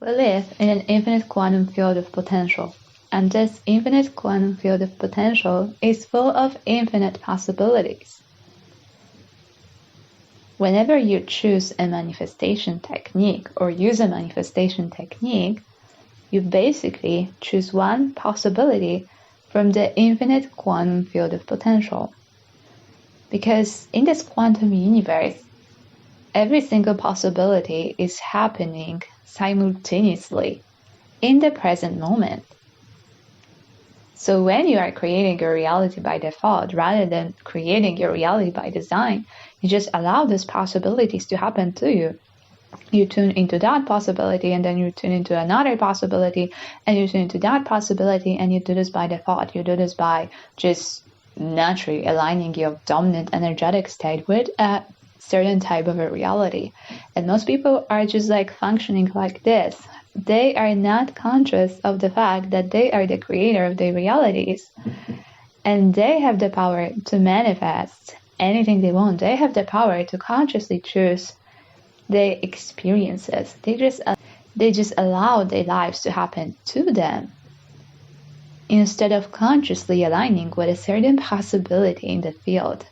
We live in an infinite quantum field of potential, and this infinite quantum field of potential is full of infinite possibilities. Whenever you choose a manifestation technique or use a manifestation technique, you basically choose one possibility from the infinite quantum field of potential. Because in this quantum universe, every single possibility is happening simultaneously in the present moment. So when you are creating your reality by default, rather than creating your reality by design, you just allow these possibilities to happen to you. You tune into that possibility, and then you tune into another possibility, and you tune into that possibility, and you do this by default. You do this by just naturally aligning your dominant energetic state with a certain type of a reality. And most people are just like functioning like this. They are not conscious of the fact that they are the creator of their realities, and they have the power to manifest anything they want. They have the power to consciously choose their experiences. They just allow their lives to happen to them instead of consciously aligning with a certain possibility in the field.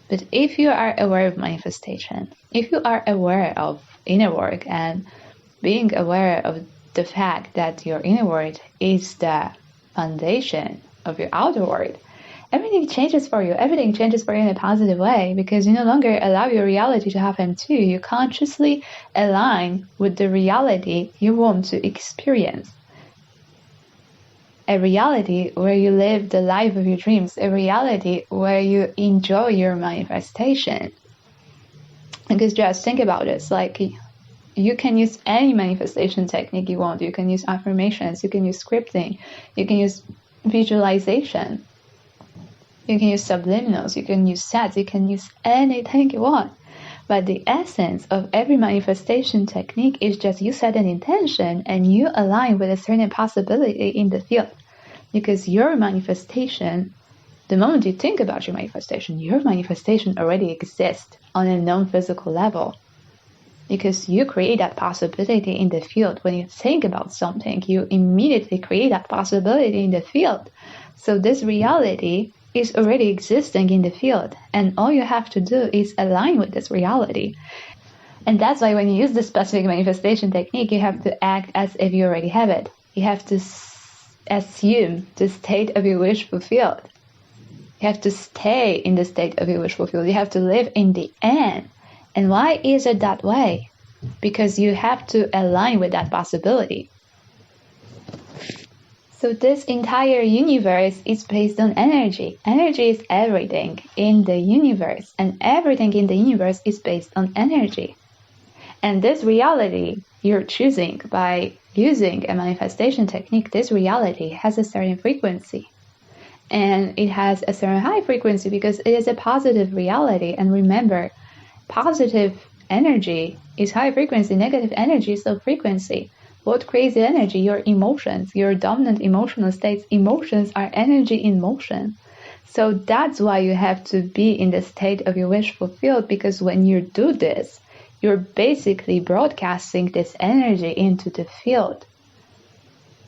But if you are aware of manifestation, if you are aware of inner work and being aware of the fact that your inner world is the foundation of your outer world, everything changes for you. Everything changes for you in a positive way, because you no longer allow your reality to happen to you. You consciously align with the reality you want to experience. A reality where you live the life of your dreams. A reality where you enjoy your manifestation. Because just think about it. It's like you can use any manifestation technique you want. You can use affirmations. You can use scripting. You can use visualization. You can use subliminals, you can use sets, you can use anything you want. But the essence of every manifestation technique is just you set an intention and you align with a certain possibility in the field. Because your manifestation, the moment you think about your manifestation already exists on a non-physical level. Because you create that possibility in the field. When you think about something, you immediately create that possibility in the field. So this reality is already existing in the field, and all you have to do is align with this reality. And that's why when you use this specific manifestation technique, you have to act as if you already have it. You have to assume the state of your wish fulfilled. You have to stay in the state of your wish fulfilled. You have to live in the end. And why is it that way? Because you have to align with that possibility. So this entire universe is based on energy. Energy is everything in the universe, and everything in the universe is based on energy. And this reality you're choosing by using a manifestation technique, this reality has a certain frequency. And it has a certain high frequency because it is a positive reality. And remember, positive energy is high frequency, negative energy is low frequency. What creates the energy? Your emotions, your dominant emotional states. Emotions are energy in motion. So that's why you have to be in the state of your wish fulfilled, because when you do this, you're basically broadcasting this energy into the field.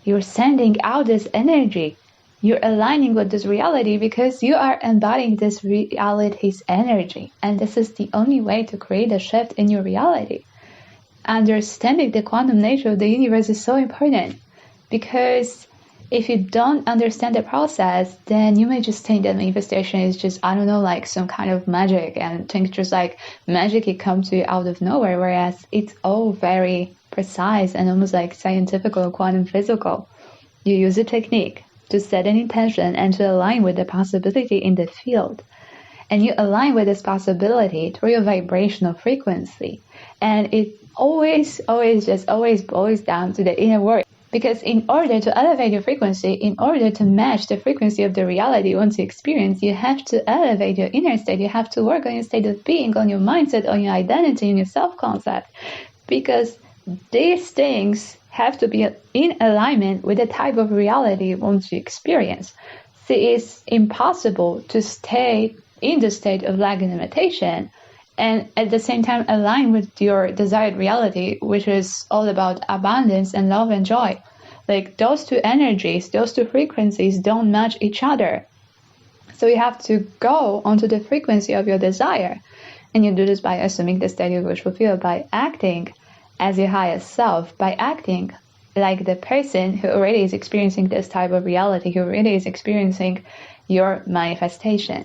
You're sending out this energy. You're aligning with this reality because you are embodying this reality's energy. And this is the only way to create a shift in your reality. Understanding the quantum nature of the universe is so important, because if you don't understand the process, then you may just think that manifestation is just, I don't know, like some kind of magic, and think just like magic, it comes to you out of nowhere, whereas it's all very precise and almost like scientific or quantum physical. You use a technique to set an intention and to align with the possibility in the field. And you align with this possibility through your vibrational frequency. And it always boils down to the inner work. Because in order to elevate your frequency, in order to match the frequency of the reality you want to experience, you have to elevate your inner state. You have to work on your state of being, on your mindset, on your identity, on your self-concept. Because these things have to be in alignment with the type of reality you want to experience. See, it's impossible to stay in the state of lack and limitation and at the same time align with your desired reality, which is all about abundance and love and joy. Like those two energies, those two frequencies don't match each other. So you have to go onto the frequency of your desire. And you do this by assuming the state you wish to fulfill, by acting as your highest self, by acting like the person who already is experiencing this type of reality, who already is experiencing your manifestation.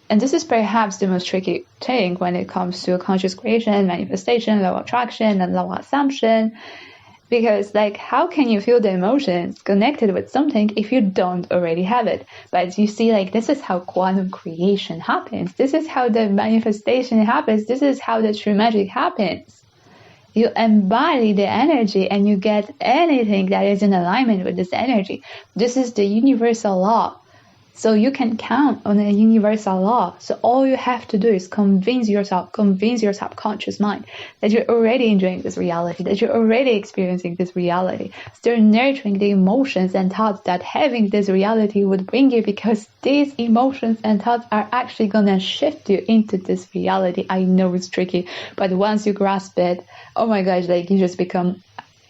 And this is perhaps the most tricky thing when it comes to conscious creation, manifestation, law of attraction, and law of assumption. Because, like, how can you feel the emotions connected with something if you don't already have it? But you see, like, this is how quantum creation happens. This is how the manifestation happens. This is how the true magic happens. You embody the energy and you get anything that is in alignment with this energy. This is the universal law. So you can count on a universal law. So all you have to do is convince your subconscious mind that you're already enjoying this reality, that you're already experiencing this reality. Start nurturing the emotions and thoughts that having this reality would bring you, because these emotions and thoughts are actually going to shift you into this reality. I know it's tricky, but once you grasp it, oh my gosh, like you just become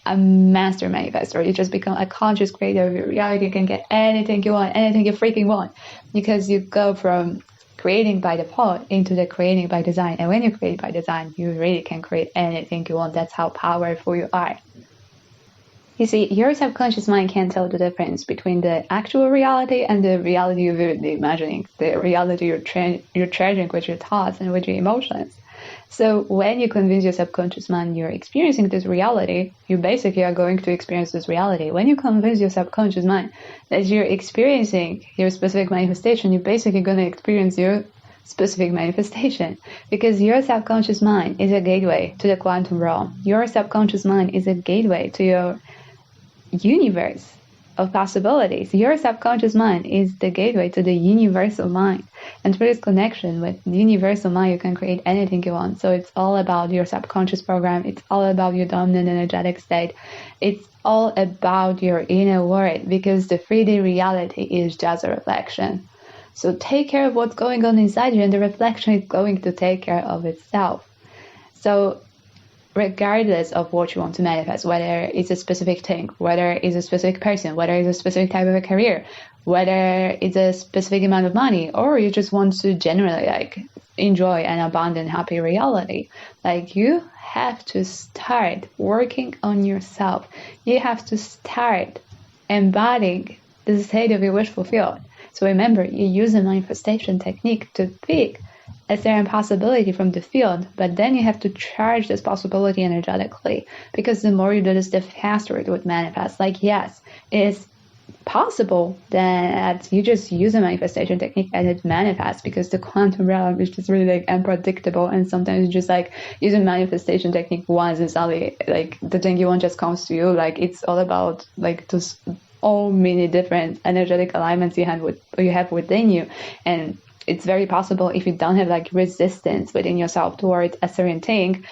a master manifestor. You just become a conscious creator of your reality. You can get anything you want, anything you freaking want, because you go from creating by default into the creating by design. And when you create by design, you really can create anything you want. That's how powerful you are. You see, your subconscious mind can't tell the difference between the actual reality and the reality you're vividly imagining, the reality you're treasuring with your thoughts and with your emotions. So when you convince your subconscious mind you're experiencing this reality, you basically are going to experience this reality. When you convince your subconscious mind that you're experiencing your specific manifestation, you're basically going to experience your specific manifestation, because your subconscious mind is a gateway to the quantum realm. Your subconscious mind is a gateway to your universe of possibilities. Your subconscious mind is the gateway to the universal mind, and through this connection with the universal mind you can create anything you want. So it's all about your subconscious program, it's all about your dominant energetic state, it's all about your inner world, because the 3D reality is just a reflection. So take care of what's going on inside you, and the reflection is going to take care of itself. So regardless of what you want to manifest, whether it's a specific thing, whether it's a specific person, whether it's a specific type of a career, whether it's a specific amount of money, or you just want to generally like enjoy an abundant, happy reality, like you have to start working on yourself. You have to start embodying the state of your wish fulfilled. So remember, you use a manifestation technique to pick a certain possibility from the field, but then you have to charge this possibility energetically, because the more you do this, the faster it would manifest. Like, yes, it's possible that you just use a manifestation technique and it manifests, because the quantum realm is just really like unpredictable, and sometimes you just like use a manifestation technique once and suddenly like the thing you want just comes to you. Like it's all about like just all many different energetic alignments you have within you. And it's very possible, if you don't have like resistance within yourself towards a certain thing,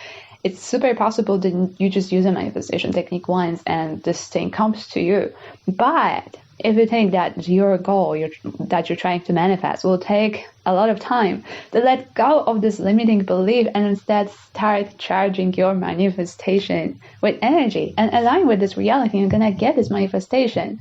it's super possible that you just use a manifestation technique once and this thing comes to you. But if you think that your goal that you're trying to manifest will take a lot of time, to let go of this limiting belief and instead start charging your manifestation with energy and align with this reality, you're gonna get this manifestation.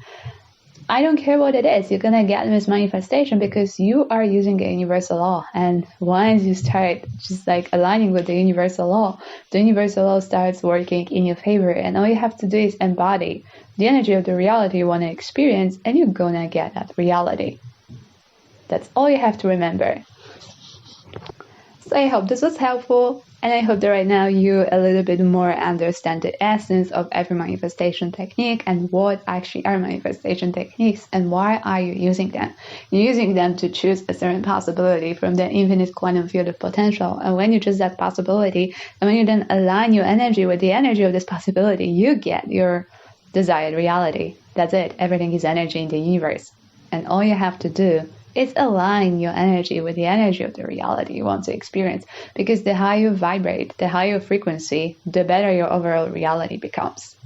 I don't care what it is, you're gonna get this manifestation because you are using a universal law. And once you start just like aligning with the universal law starts working in your favor, and all you have to do is embody the energy of the reality you want to experience, and you're gonna get that reality. That's all you have to remember. So I hope this was helpful, and I hope that right now you a little bit more understand the essence of every manifestation technique and what actually are manifestation techniques and why are you using them. You're using them to choose a certain possibility from the infinite quantum field of potential, and when you choose that possibility and when you then align your energy with the energy of this possibility, you get your desired reality. That's it. Everything is energy in the universe, and all you have to do is align your energy with the energy of the reality you want to experience, because the higher you vibrate, the higher frequency, the better your overall reality becomes.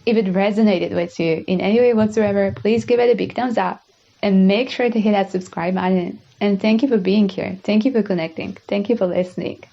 If it resonated with you in any way whatsoever, please give it a big thumbs up and make sure to hit that subscribe button And thank you for being here. Thank you for connecting. Thank you for listening.